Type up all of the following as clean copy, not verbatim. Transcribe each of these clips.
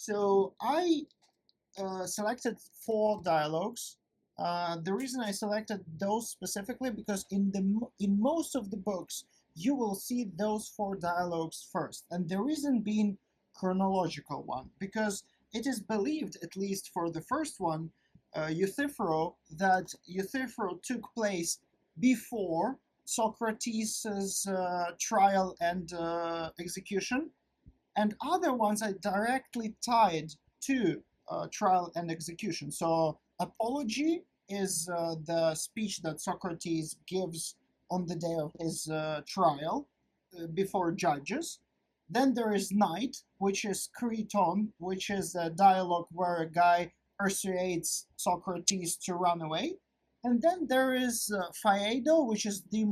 So I selected four dialogues. The reason I selected those specifically because in most of the books you will see those four dialogues first, and the reason being chronological one because it is believed, at least for the first one, Euthyphro, that Euthyphro took place before Socrates' trial and execution, and other ones are directly tied to trial and execution. So, apology is the speech that Socrates gives on the day of his trial before judges. Then there is night, which is Creton, which is a dialogue where a guy persuades Socrates to run away. And then there is Phaedo, which is the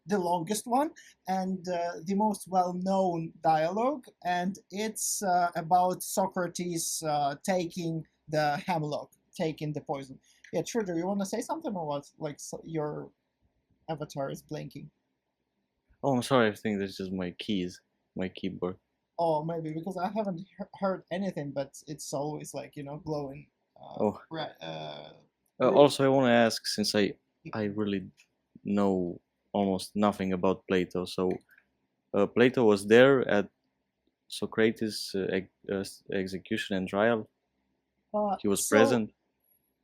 longest one, and the most well-known dialogue, and it's about Socrates taking the hemlock, taking the poison. Yeah, Truder, you want to say something or what? Like your avatar is blinking. Oh, I'm sorry. I think that's just my keys, my keyboard. Oh, maybe because I haven't heard anything, but it's always like glowing. Oh, Red. Green. also I want to ask, since I really know almost nothing about Plato. So Plato was there at Socrates' execution and trial. He was So present.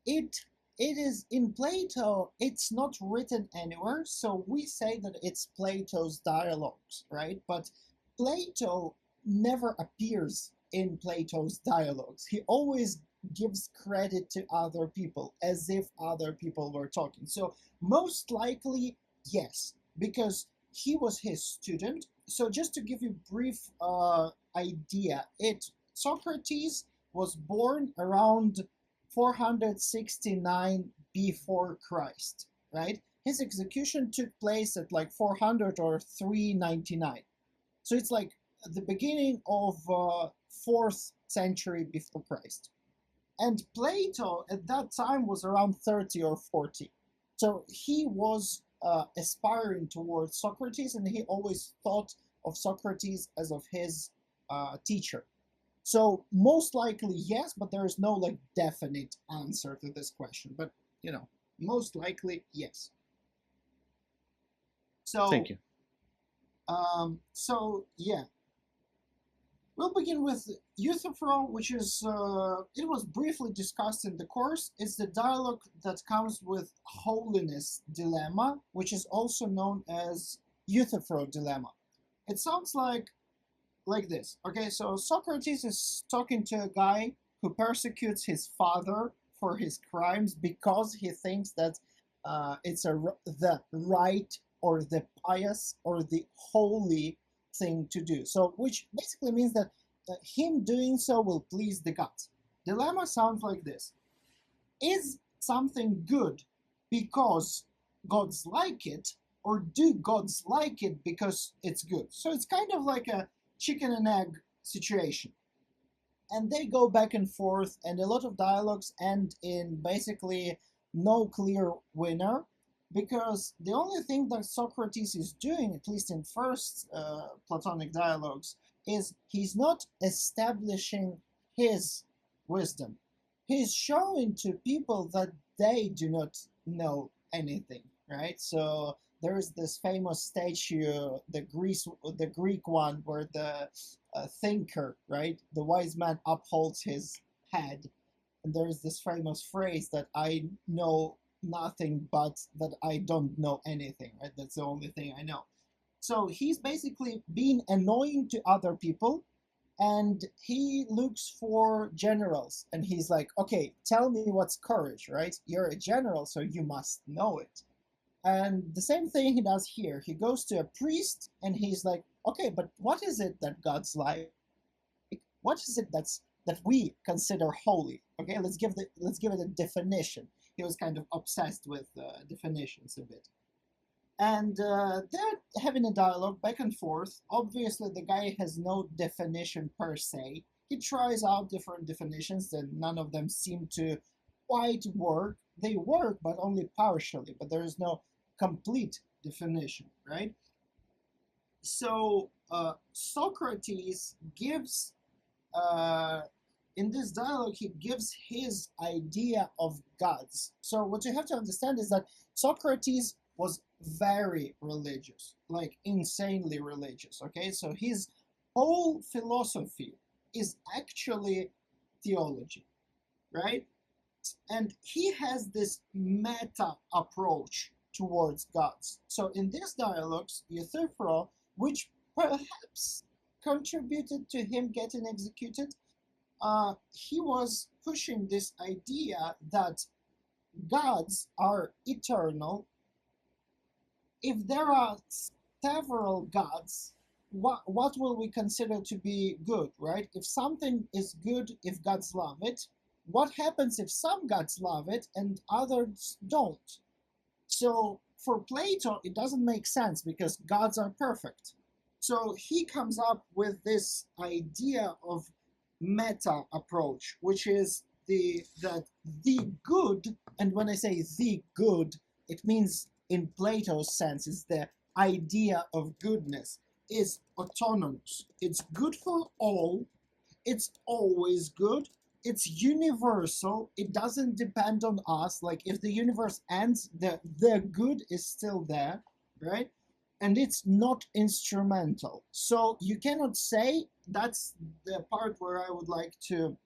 it it is in Plato. It's not written anywhere, so we say that it's Plato's dialogues, right? But Plato never appears in Plato's dialogues. He always gives credit to other people as if other people were talking. So most likely, yes, because he was his student. So just to give you a brief idea, it Socrates was born around 469 before Christ, right? His execution took place at like 400 or 399. So it's like the beginning of 4th century before Christ. And Plato at that time was around 30 or 40. So he was aspiring towards Socrates, and he always thought of Socrates as of his teacher. So most likely yes, but there is no like definite answer to this question. But most likely yes. Thank So you. so yeah, we'll begin with Euthyphro, which is it was briefly discussed in the course. It's the dialogue that comes with holiness dilemma, which is also known as Euthyphro dilemma. It sounds like this. Okay, so Socrates is talking to a guy who persecutes his father for his crimes because he thinks that it's the right or the pious or the holy thing to do. So, which basically means that him doing so will please the gods. Dilemma sounds like this: is something good because gods like it, or do gods like it because it's good? So it's kind of like a chicken and egg situation. And they go back and forth, and a lot of dialogues end in basically no clear winner, because the only thing that Socrates is doing, at least in first Platonic dialogues, is he's not establishing his wisdom. He's showing to people that they do not know anything, right? So there is this famous statue, the Greek one, where the thinker, right, the wise man upholds his head, and there is this famous phrase that I know nothing but that I don't know anything, right? That's the only thing I know. So he's basically being annoying to other people, and he looks for generals, and he's like, okay, tell me what's courage, right? You're a general, so you must know it. And the same thing he does here. He goes to a priest and he's like, okay, but what is it that God's like? What is it that we consider holy? Okay, let's give it a definition. He was kind of obsessed with definitions a bit. And they're having a dialogue back and forth. Obviously, the guy has no definition per se. He tries out different definitions, and none of them seem to quite work. They work, but only partially, but there is no complete definition, right? So Socrates gives in this dialogue, he gives his idea of gods. So what you have to understand is that Socrates was very religious, like insanely religious. Okay, so his whole philosophy is actually theology, right? And he has this meta approach towards gods. So in these dialogues, Euthyphro, which perhaps contributed to him getting executed, he was pushing this idea that gods are eternal. If there are several gods, what will we consider to be good, right? If something is good, if gods love it, what happens if some gods love it and others don't? So for Plato, it doesn't make sense because gods are perfect. So he comes up with this idea of meta approach, which is that the good, and when I say the good, it means in Plato's sense, is the idea of goodness, is autonomous. It's good for all, it's always good, it's universal, it doesn't depend on us. Like if the universe ends, the good is still there, right? And it's not instrumental. So you cannot say, that's the part where I would like to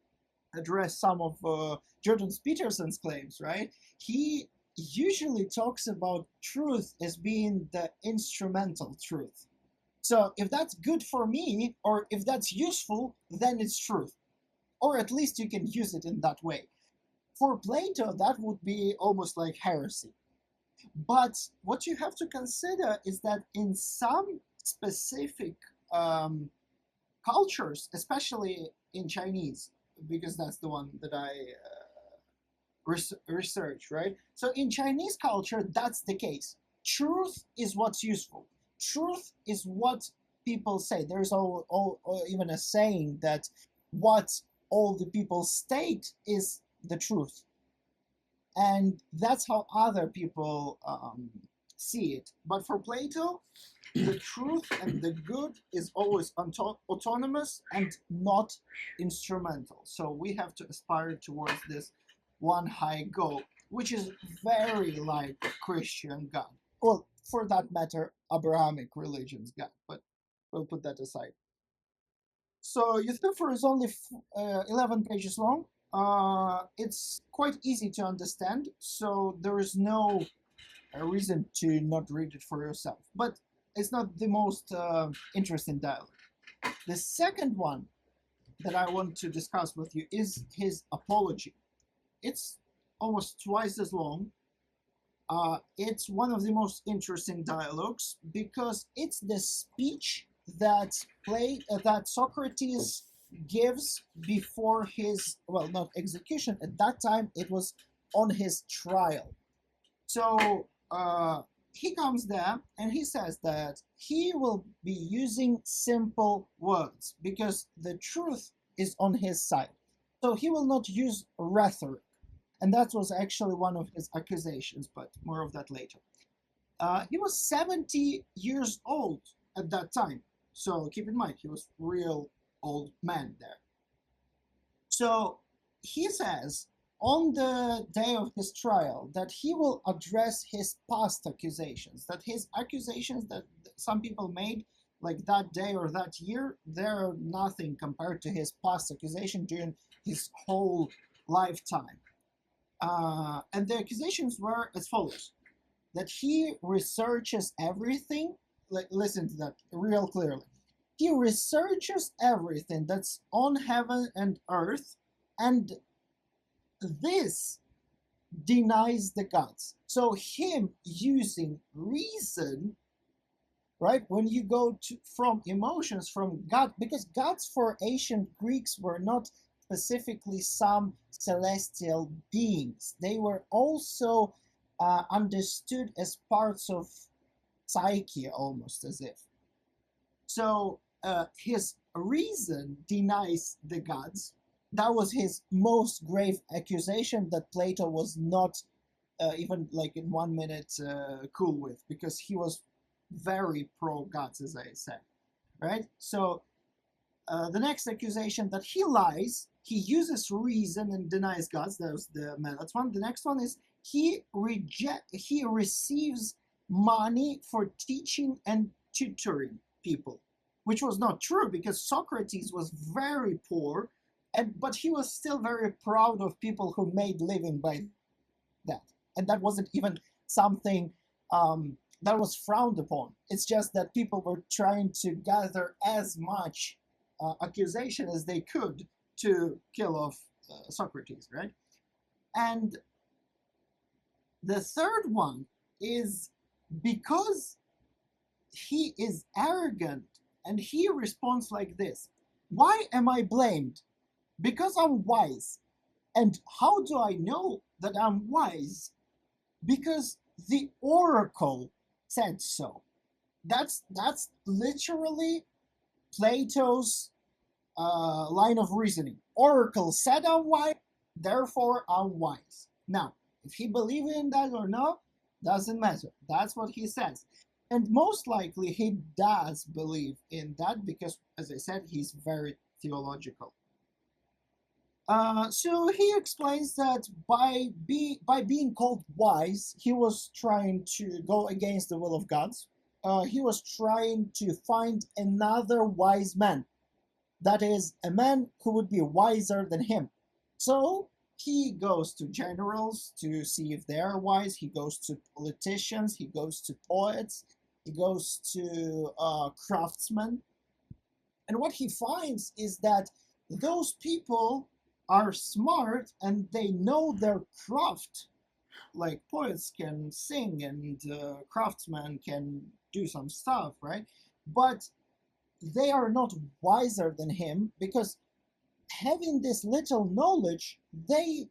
address some of Jordan Peterson's claims, right? He usually talks about truth as being the instrumental truth. So if that's good for me, or if that's useful, then it's truth. Or at least you can use it in that way. For Plato, that would be almost like heresy. But what you have to consider is that in some specific cultures, especially in Chinese, because that's the one that I research, right? So in Chinese culture, that's the case. Truth is what's useful. Truth is what people say. There's even a saying that what all the people state is the truth. And that's how other people see it. But for Plato, the truth and the good is always autonomous and not instrumental. So we have to aspire towards this one high goal, which is very like Christian God. Well, for that matter, Abrahamic religion's God, but we'll put that aside. So Euthyphro is only 11 pages long. It's quite easy to understand, so there is no reason to not read it for yourself. But it's not the most interesting dialogue. The second one that I want to discuss with you is his apology. It's almost twice as long. It's one of the most interesting dialogues because it's the speech that that Socrates gives before his, well, not execution. At that time, it was on his trial. So he comes there and he says that he will be using simple words because the truth is on his side. So he will not use rhetoric. And that was actually one of his accusations, but more of that later. He was 70 years old at that time. So keep in mind, he was real old man there. So he says on the day of his trial that he will address his past accusations, that his accusations that some people made like that day or that year, they're nothing compared to his past accusation during his whole lifetime. And the accusations were as follows: that he researches everything. Listen to that real clearly. He researches everything that's on heaven and earth, and this denies the gods. So him using reason, right? When you go from emotions, from God, because gods for ancient Greeks were not specifically some celestial beings. They were also understood as parts of psyche, almost as if. So his reason denies the gods. That was his most grave accusation that Plato was not even like in 1 minute cool with, because he was very pro gods, as I said, right? So The next accusation that he lies, he uses reason and denies God. That was the methods one. The next one is he receives money for teaching and tutoring people, which was not true because Socrates was very poor, but he was still very proud of people who made living by that, and that wasn't even something that was frowned upon. It's just that people were trying to gather as much accusation as they could to kill off Socrates, right? And the third one is because he is arrogant and he responds like this: why am I blamed? Because I'm wise. And how do I know that I'm wise? Because the oracle said so. That's literally Plato's line of reasoning. Oracle said I'm wise, therefore I'm wise. Now, if he believes in that or not, doesn't matter. That's what he says. And most likely he does believe in that because, as I said, he's very theological. So he explains that by being called wise, he was trying to go against the will of God. He was trying to find another wise man. That is, a man who would be wiser than him. So he goes to generals to see if they are wise. He goes to politicians. He goes to poets. He goes to craftsmen. And what he finds is that those people are smart and they know their craft. Like poets can sing and craftsmen can do some stuff, right? But they are not wiser than him because having this little knowledge, they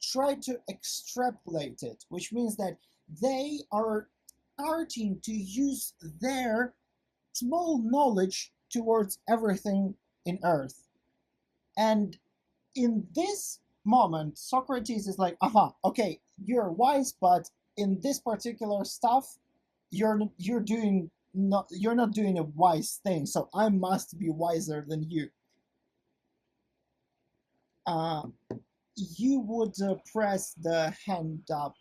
try to extrapolate it, which means that they are starting to use their small knowledge towards everything in earth. And in this moment, Socrates is like, aha, okay, you're wise, but in this particular stuff, you're not doing a wise thing, so I must be wiser than you. You would press the hand up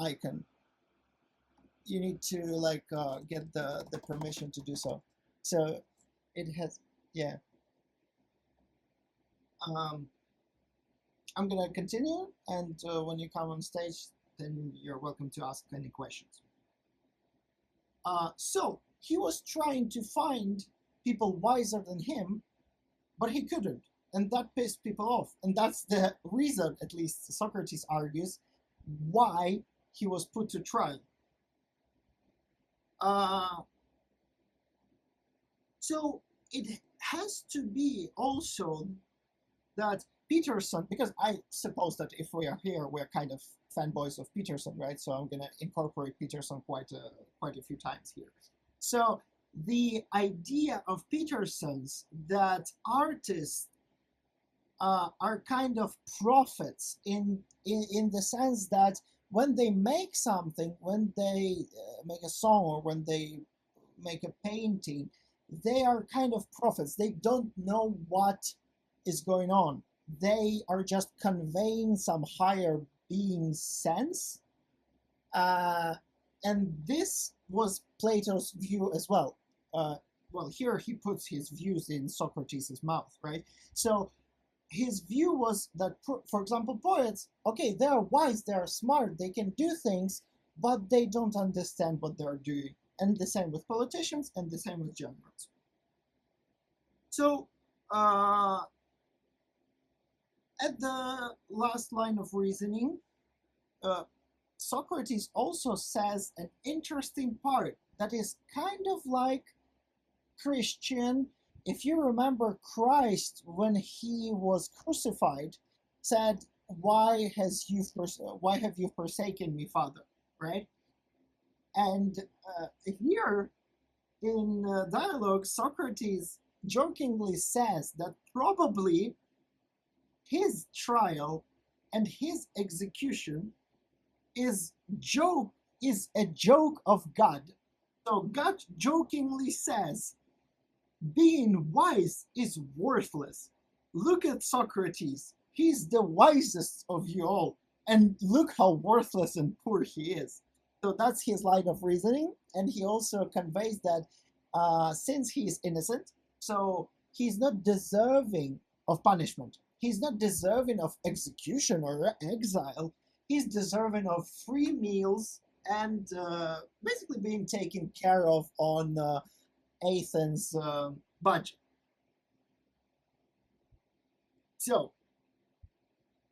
icon. You need to get the permission to do so. So it has, yeah. I'm gonna continue, and when you come on stage, then you're welcome to ask any questions. So he was trying to find people wiser than him, but he couldn't, and that pissed people off. And that's the reason, at least Socrates argues, why he was put to trial. So it has to be also that Peterson, because I suppose that if we are here, we're kind of fanboys of Peterson, right? So I'm gonna incorporate Peterson quite a few times here. So the idea of Peterson's that artists are kind of prophets in the sense that when they make something, when they make a song or when they make a painting, they are kind of prophets. They don't know what is going on. They are just conveying some higher being sense. And this was Plato's view as well. Well, here he puts his views in Socrates' mouth, right? So his view was that, for example, poets, okay, they are wise, they are smart, they can do things, but they don't understand what they're doing. And the same with politicians, and the same with generals. So, at the last line of reasoning, Socrates also says an interesting part that is kind of like Christian. If you remember, Christ, when he was crucified, said, why have you forsaken me, Father? Right? And here in dialogue, Socrates jokingly says that probably his trial and his execution is a joke of God. So God jokingly says, Being wise is worthless. Look at Socrates. He's the wisest of you all. And look how worthless and poor he is. So that's his line of reasoning. And he also conveys that since he is innocent, so he's not deserving of punishment. He's not deserving of execution or exile. He's deserving of free meals and basically being taken care of on Athens' budget. So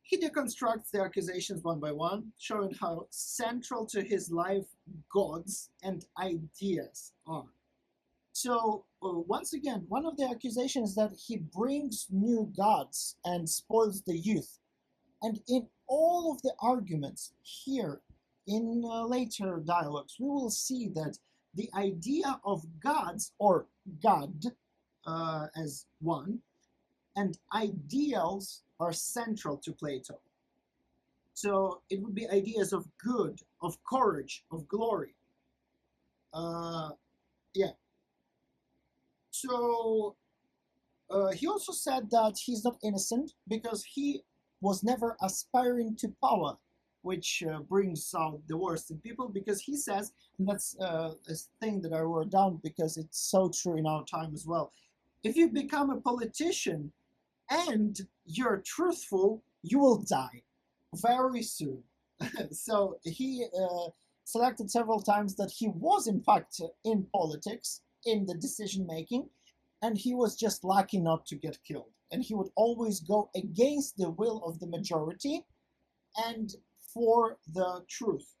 he deconstructs the accusations one by one, showing how central to his life gods and ideas are. So, once again, one of the accusations is that he brings new gods and spoils the youth. And in all of the arguments here in later dialogues, we will see that the idea of gods or God as one and ideals are central to Plato. So it would be ideas of good, of courage, of glory. Yeah. So he also said that he's not innocent because he was never aspiring to power, which brings out the worst in people. Because he says, and that's a thing that I wrote down because it's so true in our time as well. If you become a politician and you're truthful, you will die very soon. So he selected several times that he was in fact in politics, in the decision making, and he was just lucky not to get killed. And he would always go against the will of the majority and for the truth.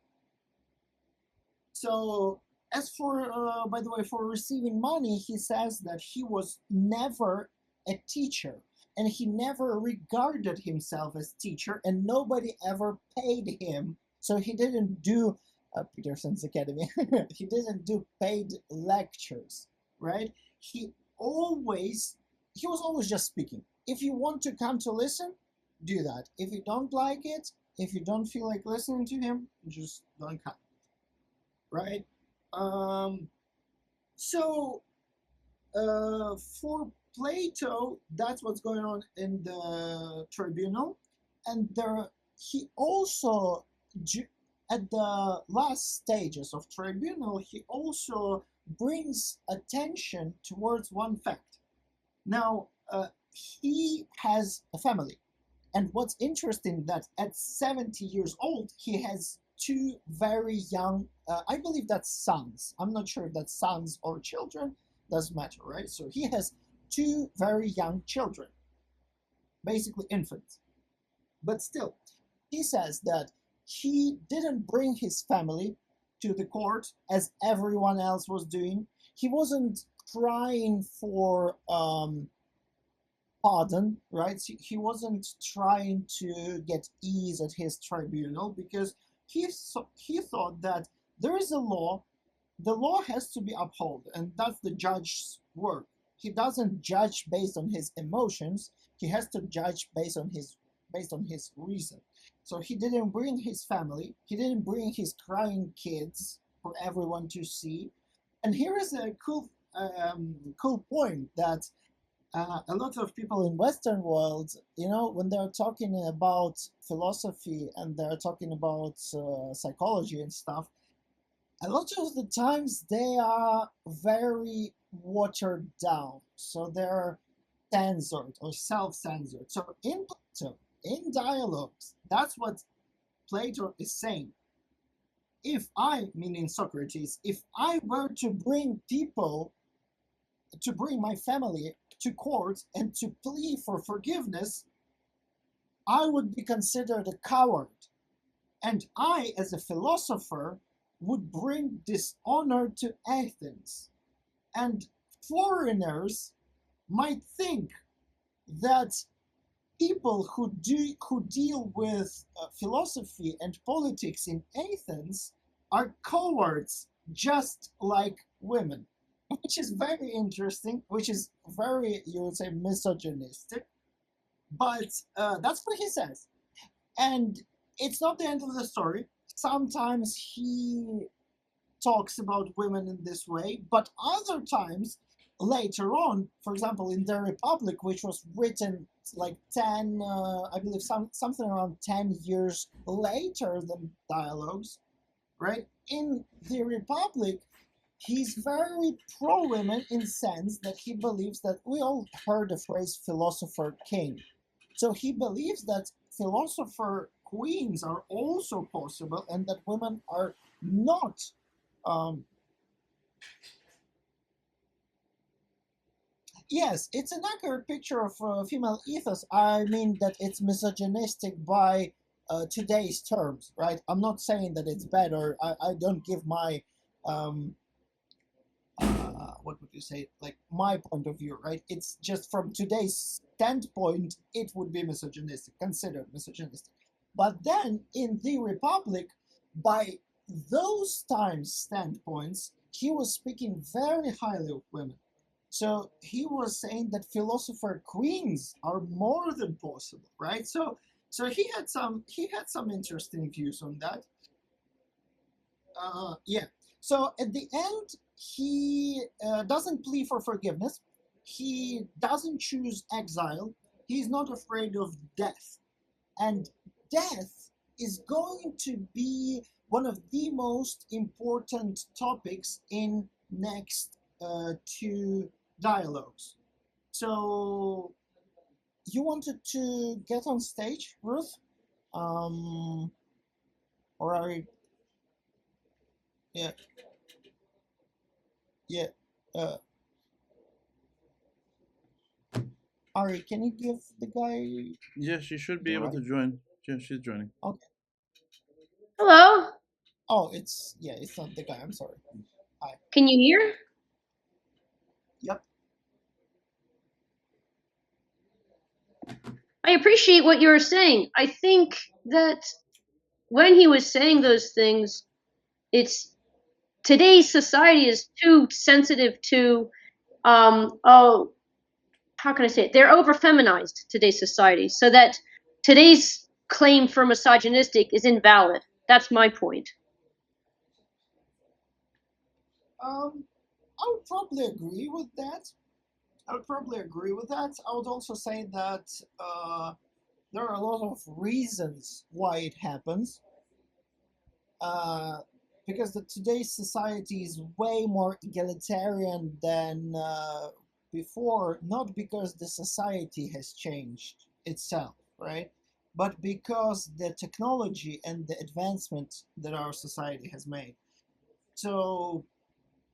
So, as for, by the way, for receiving money, he says that he was never a teacher and he never regarded himself as teacher and nobody ever paid him. So he didn't do Peterson's Academy. He didn't do paid lectures, right? He was always just speaking. If you want to come to listen, do that. If you don't like it, if you don't feel like listening to him, just don't come, right? So for Plato, that's what's going on in the tribunal, and he also at the last stages of tribunal, he also brings attention towards one fact. Now, he has a family, and what's interesting that at 70 years old, he has two very young, I believe that's sons. I'm not sure if that's sons or children, doesn't matter, right? So he has two very young children, basically infants. But still, he says that he didn't bring his family to the court as everyone else was doing. He wasn't trying for pardon, right? He wasn't trying to get ease at his tribunal because he thought that there is a law, the law has to be upheld, and that's the judge's work. He doesn't judge based on his emotions. He has to judge based on his reason. So he didn't bring his family. He didn't bring his crying kids for everyone to see. And here is a cool point that a lot of people in Western world, when they're talking about philosophy and they're talking about psychology and stuff, a lot of the times they are very watered down. So they're censored or self-censored. So in Plato, in dialogues, that's what Plato is saying. If I, meaning Socrates, if I were to bring my family to court and to plead for forgiveness, I would be considered a coward. And I, as a philosopher, would bring dishonor to Athens. And foreigners might think that people who deal with philosophy and politics in Athens are cowards, just like women, which is very interesting, which is very, you would say, misogynistic. But that's what he says. And it's not the end of the story. Sometimes he talks about women in this way, but other times later on, for example, in the Republic, which was written like 10, I believe something around 10 years later than Dialogues, right? In the Republic, he's very pro-women in the sense that he believes that we all heard the phrase philosopher king. So he believes that philosopher queens are also possible and that women are not um, yes, it's an accurate picture of female ethos. I mean that it's misogynistic by today's terms, right? I'm not saying that it's bad, or I don't give my um, what would you say, like my point of view, right? It's just from today's standpoint, it would be misogynistic, considered misogynistic. But then in the Republic, by those times standpoints, he was speaking very highly of women. So he was saying that philosopher queens are more than possible, right? So he had some interesting views on that. Yeah. So at the end, he doesn't plead for forgiveness. He doesn't choose exile. He's not afraid of death. And death is going to be one of the most important topics in next two dialogues. So you wanted to get on stage, Ruth? Or are you? Yeah, yeah. Uh, Ari, can you give the guy Yeah, she should be the able right? to join. Yeah, she's joining. Okay. Hello? Oh, it's not the guy. I'm sorry. Hi. Can you hear? Yep. I appreciate what you were saying. I think that when he was saying those things, it's today's society is too sensitive to oh, how can I say it? They're over feminized, today's society, so that today's claim for misogynistic is invalid. That's my point. I would probably agree with that. I would also say that there are a lot of reasons why it happens. Uh, because today's society is way more egalitarian than before, not because the society has changed itself, right? But because the technology and the advancement that our society has made. So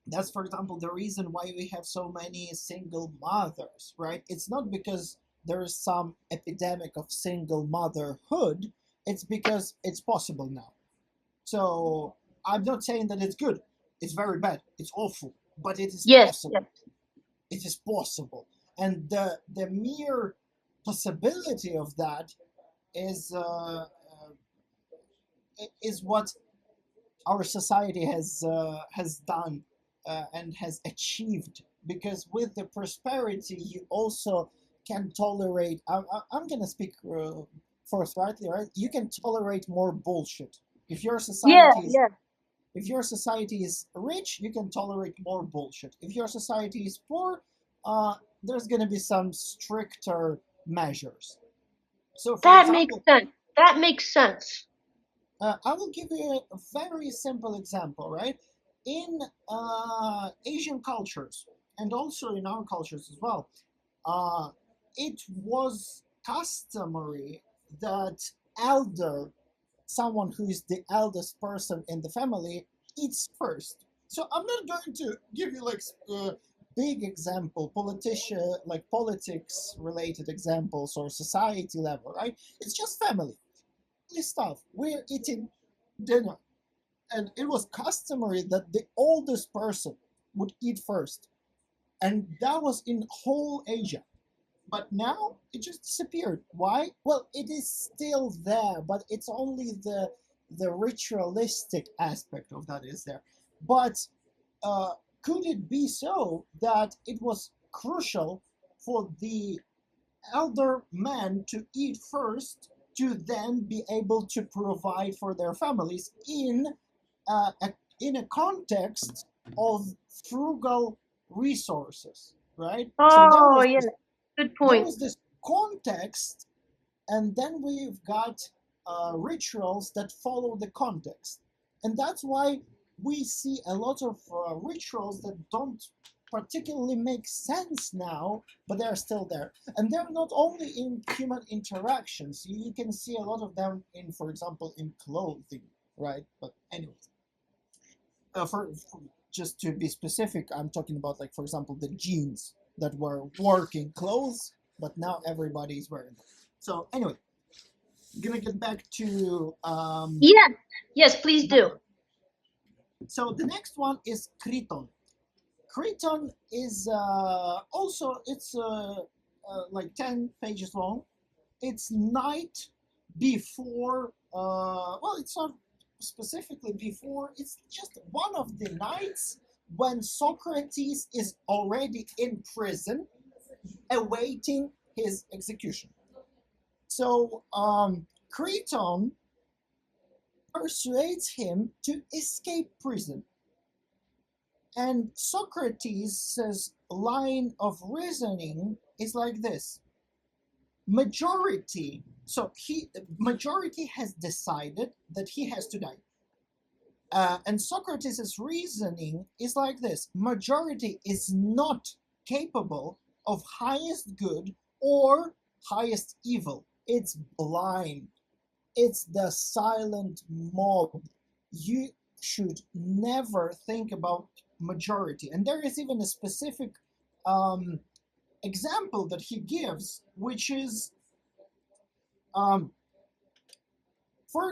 that's, for example, the reason why we have so many single mothers, right? It's not because there is some epidemic of single motherhood, it's because it's possible now. So I'm not saying that it's good. It's very bad. It's awful. But it is Yes, possible. It is possible. And the mere possibility of that is what our society has done and has achieved. Because with the prosperity, you also can tolerate. I'm gonna speak forthrightly, right? You can tolerate more bullshit. If your yeah, society is yeah. if your society is rich, you can tolerate more bullshit. If your society is poor, there's gonna be some stricter measures. So, for That makes example, sense. That makes sense. I will give you a very simple example, right? In Asian cultures, and also in our cultures as well, uh, it was customary that elder, someone who is the eldest person in the family, eats first. So I'm not going to give you like big example, politician, like politics related examples or society level, right? It's just family stuff. We're eating dinner, and it was customary that the oldest person would eat first, and that was in whole Asia. But now it just disappeared. Why? Well, it is still there, but it's only the ritualistic aspect of that is there. But uh, could it be so that it was crucial for the elder men to eat first to then be able to provide for their families in a context of frugal resources, right? Oh, yeah. Good There point. was this context, and then we've got rituals that follow the context, and that's why we see a lot of rituals that don't particularly make sense now, but they're still there. And they're not only in human interactions. You can see a lot of them in, for example, in clothing, right? But anyway, just to be specific, I'm talking about, like, for example, the jeans that were working clothes, but now everybody's wearing them. So anyway, I'm gonna get back to Yes, please do. so the next one is Kriton. Kriton is also, it's like 10 pages long. It's night before, well, it's not specifically before, it's just one of the nights when Socrates is already in prison awaiting his execution. So Kriton persuades him to escape prison. And Socrates' line of reasoning is like this. Majority has decided that he has to die. And Socrates' reasoning is like this. Majority is not capable of highest good or highest evil. It's blind. It's the silent mob. You should never think about majority. And there is even a specific example that he gives, which is, for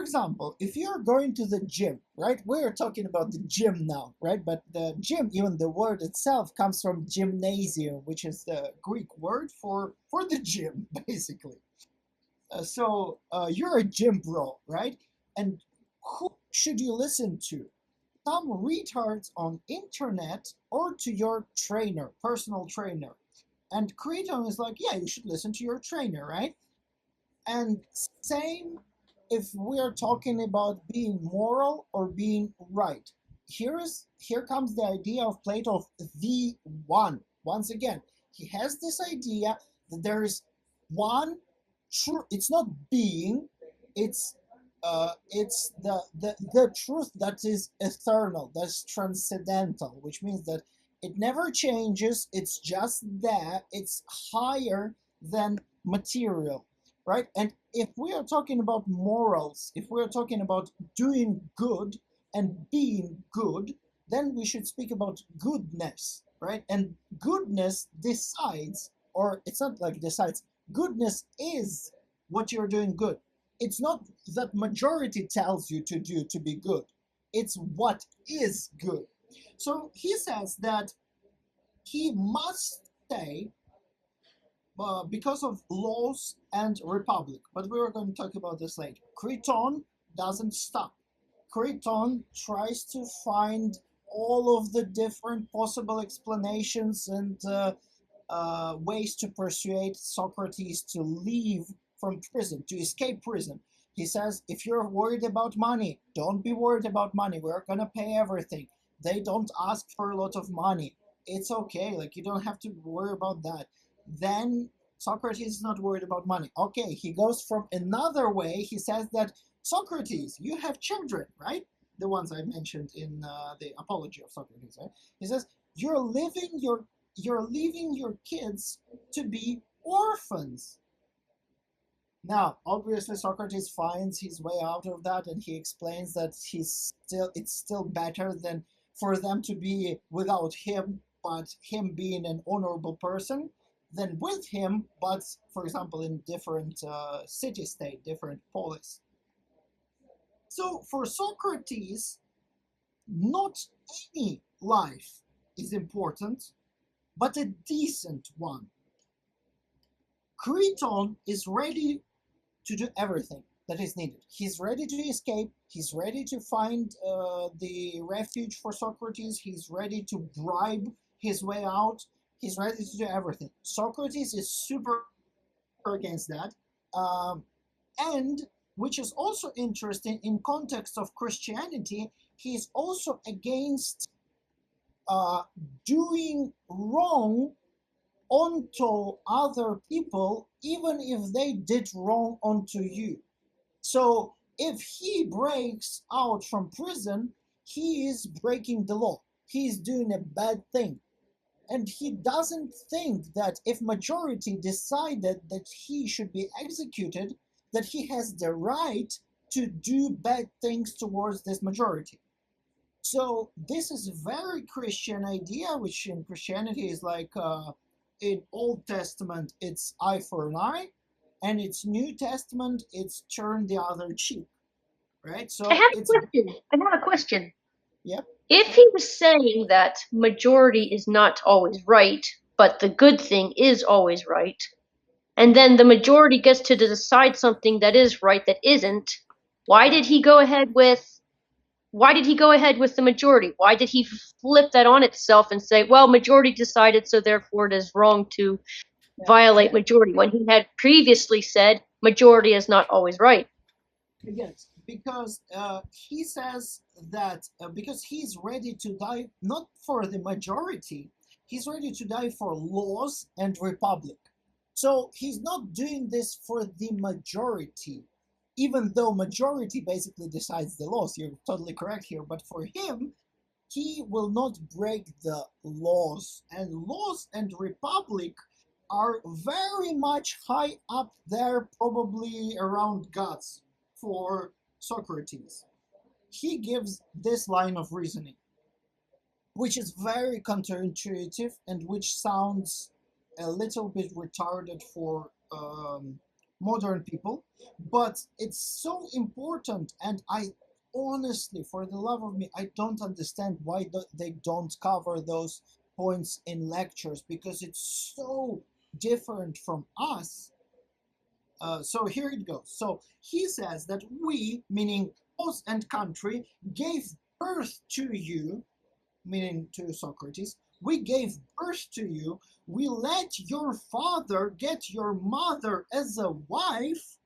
example, if you're going to the gym, right? We're talking about the gym now, right? But the gym, even the word itself, comes from gymnasium, which is the Greek word for the gym, basically. So you're a gym bro, right? And who should you listen to? Some retards on internet, or to your trainer, personal trainer? And Kriton is like, yeah, you should listen to your trainer, right? And same if we are talking about being moral or being right. Here comes the idea of Plato of the one. Once again, he has this idea that there is one true. It's not being. It's the truth that is eternal, that's transcendental, which means that it never changes. It's just that it's higher than material, right? And if we are talking about morals, if we are talking about doing good and being good, then we should speak about goodness, right? And goodness decides, or it's not like decides, goodness is what you're doing good. It's not that majority tells you to be good. It's what is good. So he says that he must stay because of laws and republic. But we are going to talk about this later. Kriton doesn't stop. Kriton tries to find all of the different possible explanations and ways to persuade Socrates to leave from prison, to escape prison. He says, if you're worried about money, don't be worried about money. We're going to pay everything. They don't ask for a lot of money. It's okay. Like, you don't have to worry about that. Then Socrates is not worried about money. Okay, he goes from another way. He says that, Socrates, you have children, right? The ones I mentioned in the Apology of Socrates, right? He says, you're leaving your kids to be orphans. Now, obviously, Socrates finds his way out of that, and he explains that it's still better than for them to be without him, but him being an honorable person, than with him, but, for example, in different city-state, different polis. So, for Socrates, not any life is important, but a decent one. Kriton is ready to do everything that is needed. He's ready to escape. He's ready to find the refuge for Socrates. He's ready to bribe his way out. He's ready to do everything. Socrates is super against that. And, which is also interesting in context of Christianity, he's also against doing wrong onto other people, even if they did wrong onto you. So if he breaks out from prison, he is breaking the law. He is doing a bad thing. And he doesn't think that if majority decided that he should be executed, that he has the right to do bad things towards this majority. So this is a very Christian idea, which in Christianity is like in Old Testament it's eye for an eye, and it's New Testament it's turn the other cheek, right? So I have it's a question. I have a question. yep. If he was saying that majority is not always right, but the good thing is always right, and then the majority gets to decide something that is right that isn't, why did he go ahead with the majority? Why did he flip that on itself and say, well, majority decided, so therefore it is wrong to violate majority, when he had previously said majority is not always right? Yes, because he says that because he's ready to die not for the majority, he's ready to die for laws and republic. So he's not doing this for the majority, even though majority basically decides the laws. You're totally correct here, but for him, he will not break the laws, and laws and republic are very much high up there, probably around gods for Socrates. He gives this line of reasoning, which is very counterintuitive and which sounds a little bit retarded for modern people, but it's so important. And I honestly, for the love of me, I don't understand why they don't cover those points in lectures, because it's so different from us. So here it goes. So he says that we, meaning host and country, gave birth to you, meaning to Socrates, we gave birth to you, we let your father get your mother as a wife,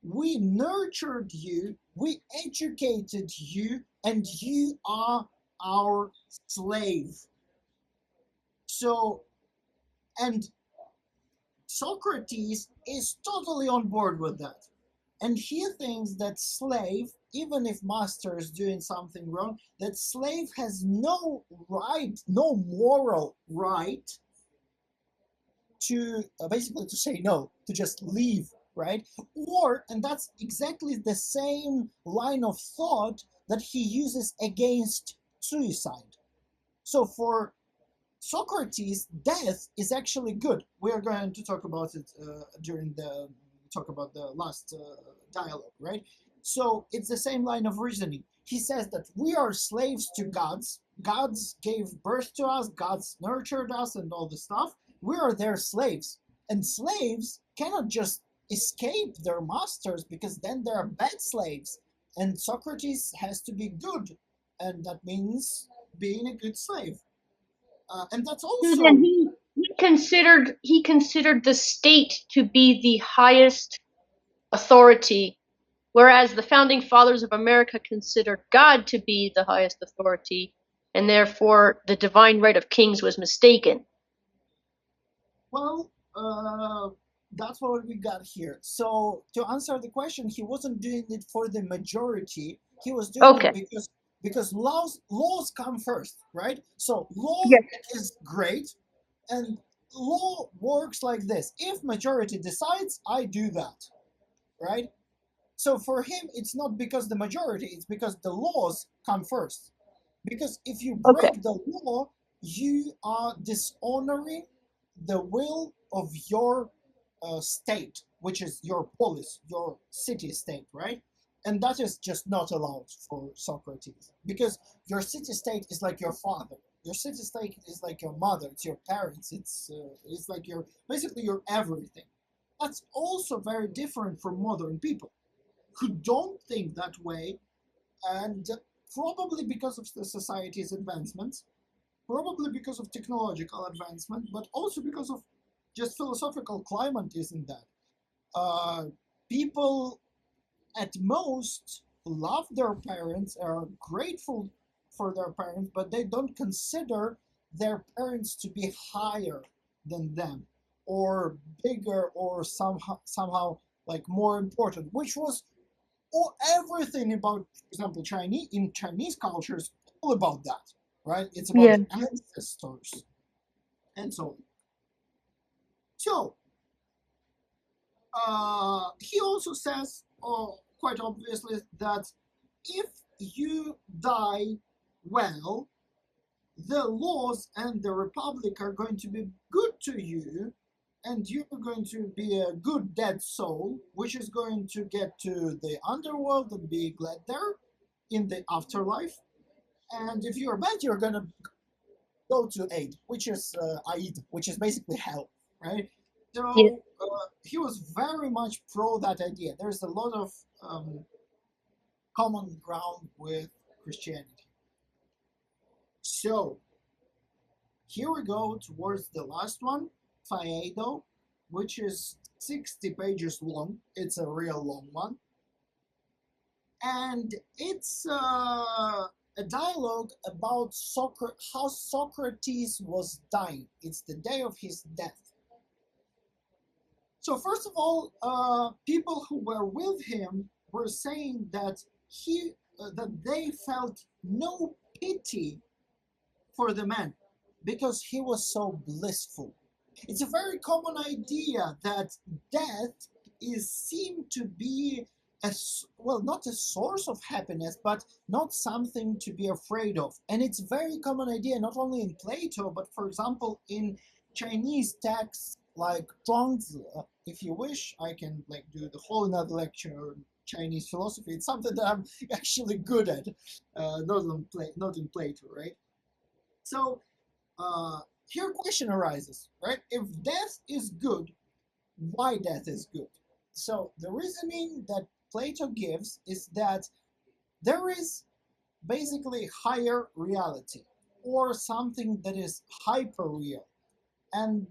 we nurtured you, we educated you, and you are our slave. So, and Socrates is totally on board with that. And he thinks that slave, even if master is doing something wrong, that slave has no right, no moral right to basically to say no, to just leave, right? Or, and that's exactly the same line of thought that he uses against suicide. So for Socrates, death is actually good. We are going to talk about it during the talk about the last dialogue, right? So it's the same line of reasoning. He says that we are slaves to gods. Gods gave birth to us, gods nurtured us, and all the stuff. We are their slaves. And slaves cannot just escape their masters, because then they're bad slaves. And Socrates has to be good. And that means being a good slave. And that's also... So then he considered the state to be the highest authority, whereas the founding fathers of America considered God to be the highest authority, and therefore the divine right of kings was mistaken. Well, that's what we got here. So to answer the question, he wasn't doing it for the majority. He was doing it because laws come first, right? So law is great, and law works like this. If majority decides, I do that, right? So for him, it's not because the majority, it's because the laws come first. Because if you break the law, you are dishonoring the will of your state, which is your polis, your city-state, right? And that is just not allowed for Socrates, because your city-state is like your father. Your city-state is like your mother. It's your parents. It's like your basically your everything. That's also very different from modern people, who don't think that way, and probably because of the society's advancements, probably because of technological advancement, but also because of just philosophical climate isn't that. People at most love their parents, are grateful for their parents, but they don't consider their parents to be higher than them, or bigger, or somehow like more important, which was everything about, for example, Chinese culture is all about that, right? It's about Yeah. the ancestors and so on. So he also says, quite obviously, that if you die well, the laws and the republic are going to be good to you, and you're going to be a good dead soul, which is going to get to the underworld and be glad there in the afterlife. And if you're bad, you're going to go to Aid, which is Aid, which is basically hell, right? So Yeah. he was very much pro that idea. There's a lot of common ground with Christianity. So here we go towards the last one, Phaedo, which is 60 pages long. It's a real long one. And it's a dialogue about how Socrates was dying. It's the day of his death. So first of all, people who were with him were saying that that they felt no pity for the man because he was so blissful. It's a very common idea that death is seen to be not a source of happiness, but not something to be afraid of. And it's a very common idea not only in Plato, but for example in Chinese texts like Zhuangzi. If you wish, I can like do the whole another lecture on Chinese philosophy. It's something that I'm actually good at, not in Plato, right? So here question arises, right? If death is good, why death is good? So the reasoning that Plato gives is that there is basically higher reality, or something that is hyper real, and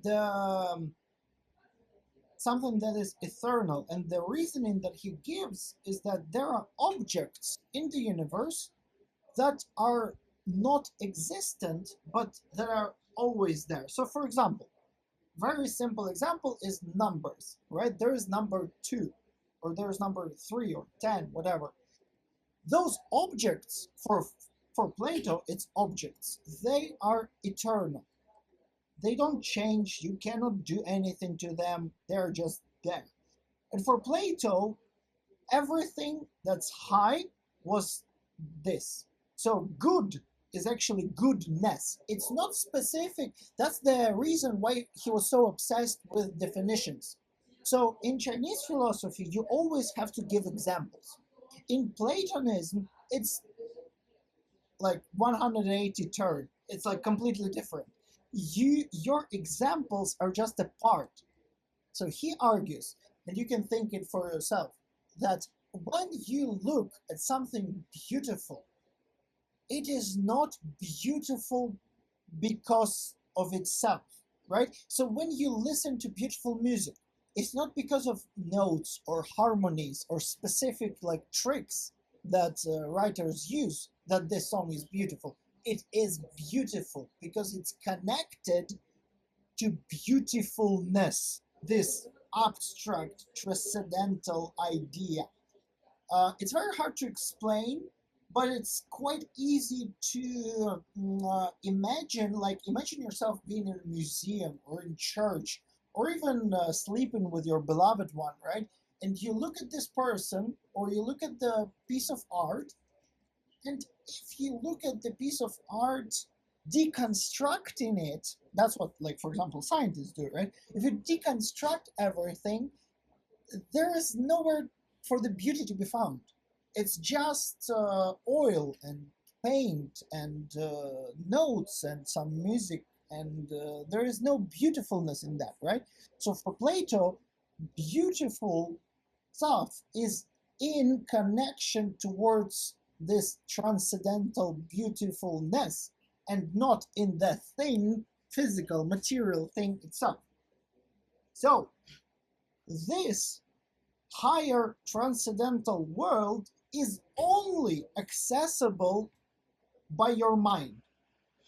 something that is eternal. And the reasoning that he gives is that there are objects in the universe that are not existent, but that are always there. So for example, very simple example is numbers, right? There is number 2, or there's number 3 or 10, whatever. Those objects, for Plato, it's objects. They are eternal. They don't change. You cannot do anything to them. They're just there. And for Plato, everything that's high was this. So good is actually goodness. It's not specific. That's the reason why he was so obsessed with definitions. So in Chinese philosophy, you always have to give examples. In Platonism, it's like 180 turn. It's like completely different. Your examples are just a part. So he argues, and you can think it for yourself, that when you look at something beautiful, it is not beautiful because of itself, right? So when you listen to beautiful music, it's not because of notes or harmonies or specific like tricks that writers use that this song is beautiful. It is beautiful because it's connected to beautifulness, this abstract, transcendental idea. It's very hard to explain, but it's quite easy to imagine. Like, imagine yourself being in a museum or in church, or even sleeping with your beloved one, right? And you look at this person, or you look at the piece of art, and if you look at the piece of art, deconstructing it, that's what, like, for example, scientists do, right? If you deconstruct everything, there is nowhere for the beauty to be found. It's just oil and paint and notes and some music, and there is no beautifulness in that, right? So for Plato, beautiful stuff is in connection towards this transcendental beautifulness, and not in the thing, physical, material thing itself. So this higher transcendental world is only accessible by your mind.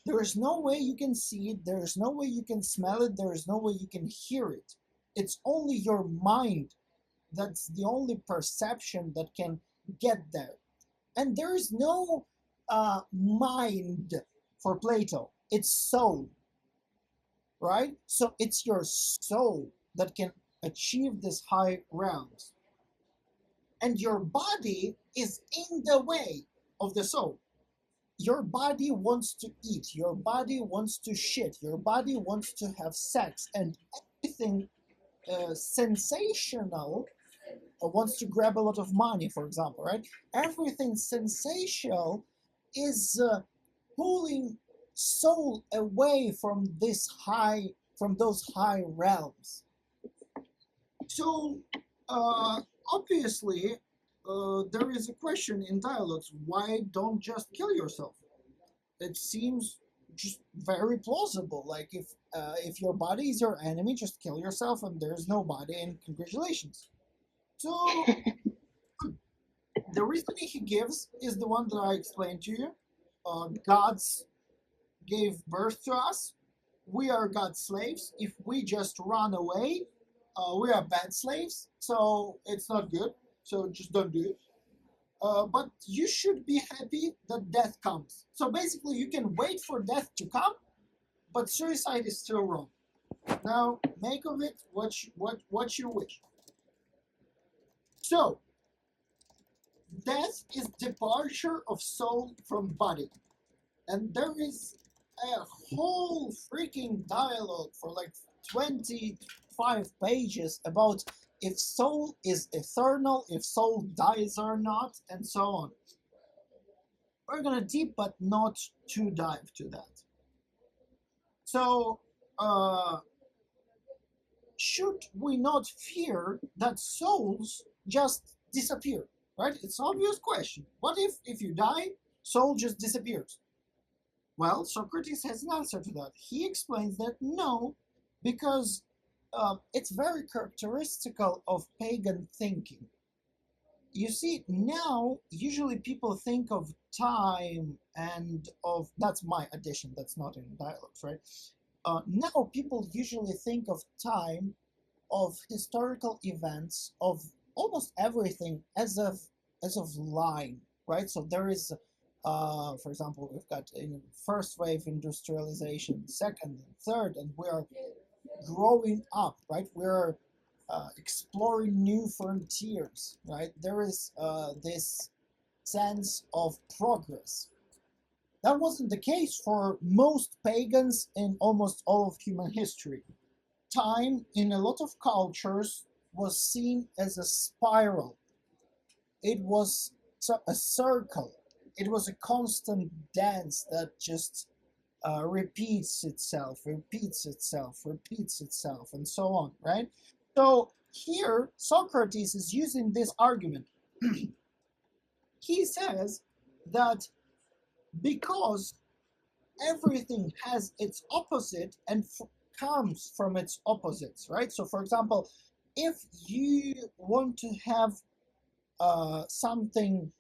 There is no way you can see it, there is no way you can smell it, there is no way you can hear it. It's only your mind that's the only perception that can get there. And there is no mind for Plato, it's soul, right? So it's your soul that can achieve this high realms. And your body is in the way of the soul. Your body wants to eat, your body wants to shit, your body wants to have sex, and everything sensational wants to grab a lot of money, for example, right? Everything sensational is pulling soul away from those high realms. So obviously there is a question in dialogues: why don't just kill yourself? It seems just very plausible. Like if your body is your enemy, just kill yourself, and there's no body, and congratulations. So the reasoning he gives is the one that I explained to you. Gods gave birth to us. We are God's slaves. If we just run away, we are bad slaves. So it's not good. So just don't do it. But you should be happy that death comes. So basically, you can wait for death to come, but suicide is still wrong. Now, make of it what you wish. So, death is departure of soul from body. And there is a whole freaking dialogue for like 25 pages about if soul is eternal, if soul dies or not, and so on. We're gonna deep, but not to dive to that. So, should we not fear that souls just disappear? Right? It's an obvious question. What if you die, soul just disappears? Well, Socrates has an answer to that. He explains that no, because it's very characteristical of pagan thinking. You see, now usually people think of time and of, that's my addition, that's not in dialogues, right? Now people usually think of time, of historical events, of almost everything as of line, right? So there is, for example, we've got in first wave industrialization, second and third, and we are growing up, right? We're exploring new frontiers, right? There is this sense of progress. That wasn't the case for most pagans in almost all of human history. Time in a lot of cultures was seen as a spiral. It was a circle. It was a constant dance that just repeats itself, and so on, right? So here, Socrates is using this argument. He says that because everything has its opposite and comes from its opposites, right? So, for example, if you want to have something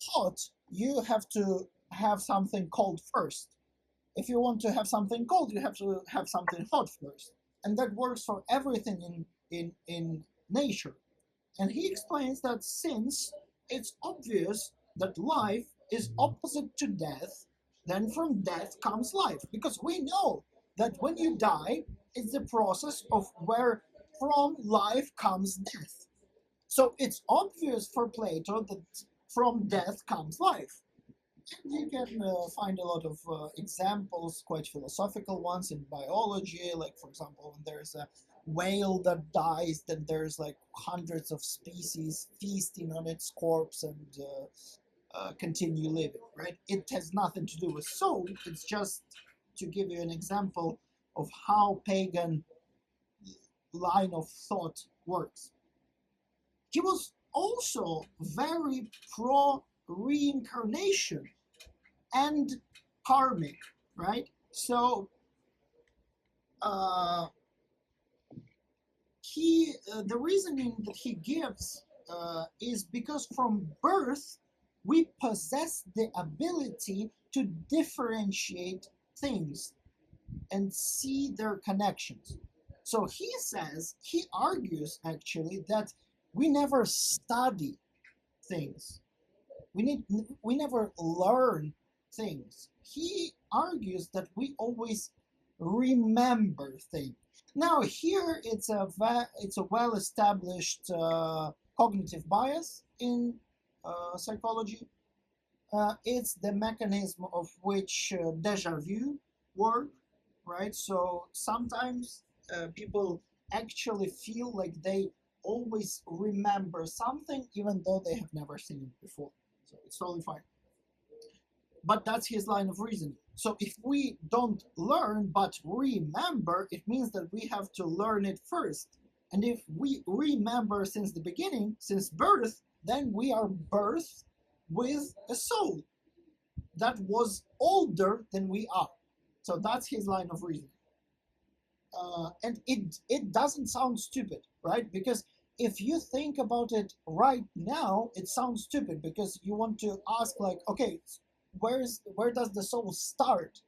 hot, you have to have something cold first. If you want to have something cold, you have to have something hot first. And that works for everything in nature. And he explains that since it's obvious that life is opposite to death, then from death comes life. Because we know that when you die, it's the process of where from life comes death. So it's obvious for Plato that from death comes life. And you can find a lot of examples, quite philosophical ones in biology, like for example, when there's a whale that dies, then there's like hundreds of species feasting on its corpse and continue living, right? It has nothing to do with soul, it's just to give you an example of how pagan line of thought works. He was also very pro reincarnation and karmic, right? So the reasoning that he gives is because from birth we possess the ability to differentiate things and see their connections. So he argues actually that we never study things. We never learn things. He argues that we always remember things. Now here it's a well-established cognitive bias in psychology. It's the mechanism of which deja vu work, right? So sometimes people actually feel like they always remember something even though they have never seen it before. So it's totally fine. But that's his line of reasoning. So if we don't learn but remember, it means that we have to learn it first. And if we remember since the beginning, since birth, then we are birthed with a soul that was older than we are. So that's his line of reasoning. And it doesn't sound stupid, right? Because if you think about it right now, it sounds stupid because you want to ask like, okay, where does the soul start?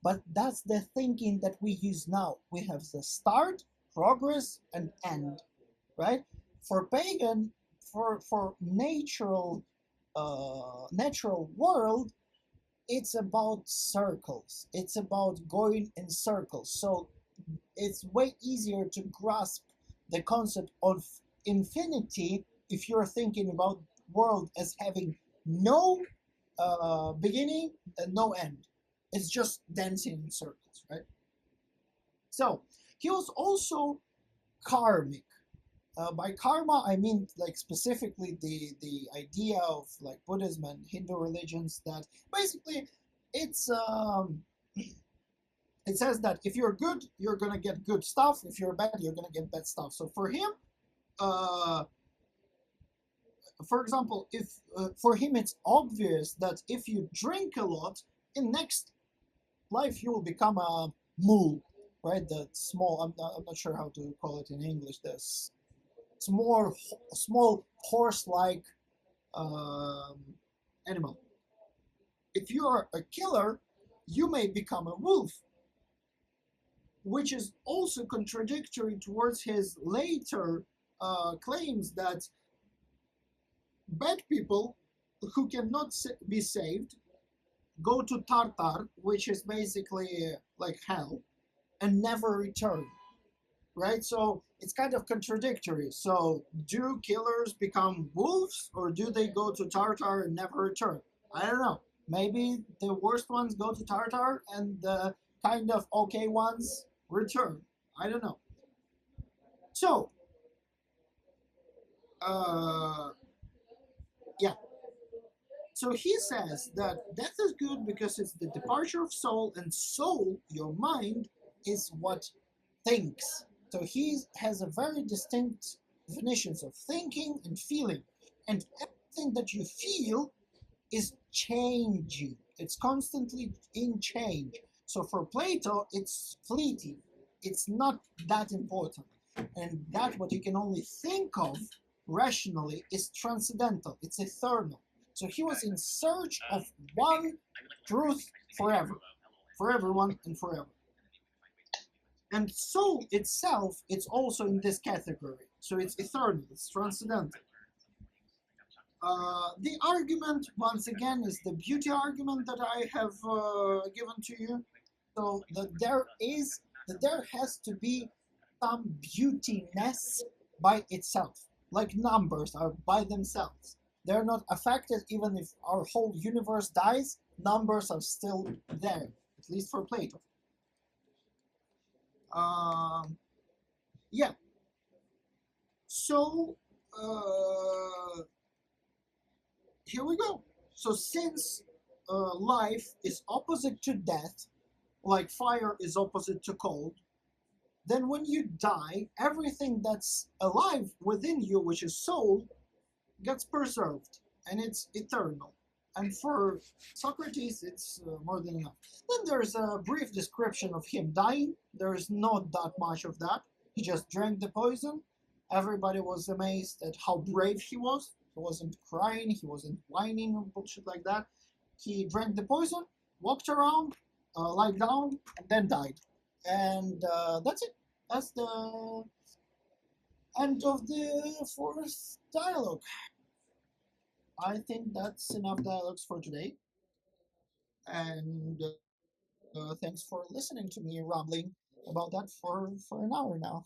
But that's the thinking that we use now. We have the start, progress, and end, right? For pagan, for natural world, it's about circles. It's about going in circles. So it's way easier to grasp the concept of infinity if you're thinking about world as having no beginning and no end. It's just dancing in circles, right? So he was also karmic. By karma, I mean like specifically the idea of like Buddhism and Hindu religions that basically it's it says that if you're good, you're gonna get good stuff. If you're bad, you're gonna get bad stuff. So for him, for example, if for him it's obvious that if you drink a lot, in next life you will become a mule, right? The small, I'm not sure how to call it in English. This small horse-like animal. If you are a killer, you may become a wolf, which is also contradictory towards his later claims that bad people who cannot be saved go to Tartar, which is basically like hell, and never return, right? So it's kind of contradictory. So do killers become wolves, or do they go to Tartar and never return? I don't know. Maybe the worst ones go to Tartar and the kind of okay ones return. I don't know. So, yeah. So he says that death is good because it's the departure of soul, and soul, your mind, is what thinks. So he has a very distinct definitions of thinking and feeling, and everything that you feel is changing. It's constantly in change. So for Plato, it's fleeting. It's not that important. And that what you can only think of rationally is transcendental. It's eternal. So he was in search of one truth forever, for everyone and forever. And soul itself, it's also in this category. So it's eternal, it's transcendental. The argument, once again, is the beauty argument that I have given to you. So that there has to be some beautiness by itself, like numbers are by themselves. They're not affected even if our whole universe dies, numbers are still there, at least for Plato. Yeah. So, here we go. So since life is opposite to death, like fire is opposite to cold, then when you die, everything that's alive within you, which is soul, gets preserved, and it's eternal. And for Socrates, it's more than enough. Then there's a brief description of him dying. There's not that much of that. He just drank the poison. Everybody was amazed at how brave he was. He wasn't crying, he wasn't whining or bullshit like that. He drank the poison, walked around, lied down, and then died. And that's it. That's the end of the fourth dialogue. I think that's enough dialogues for today. And thanks for listening to me rambling about that for an hour now.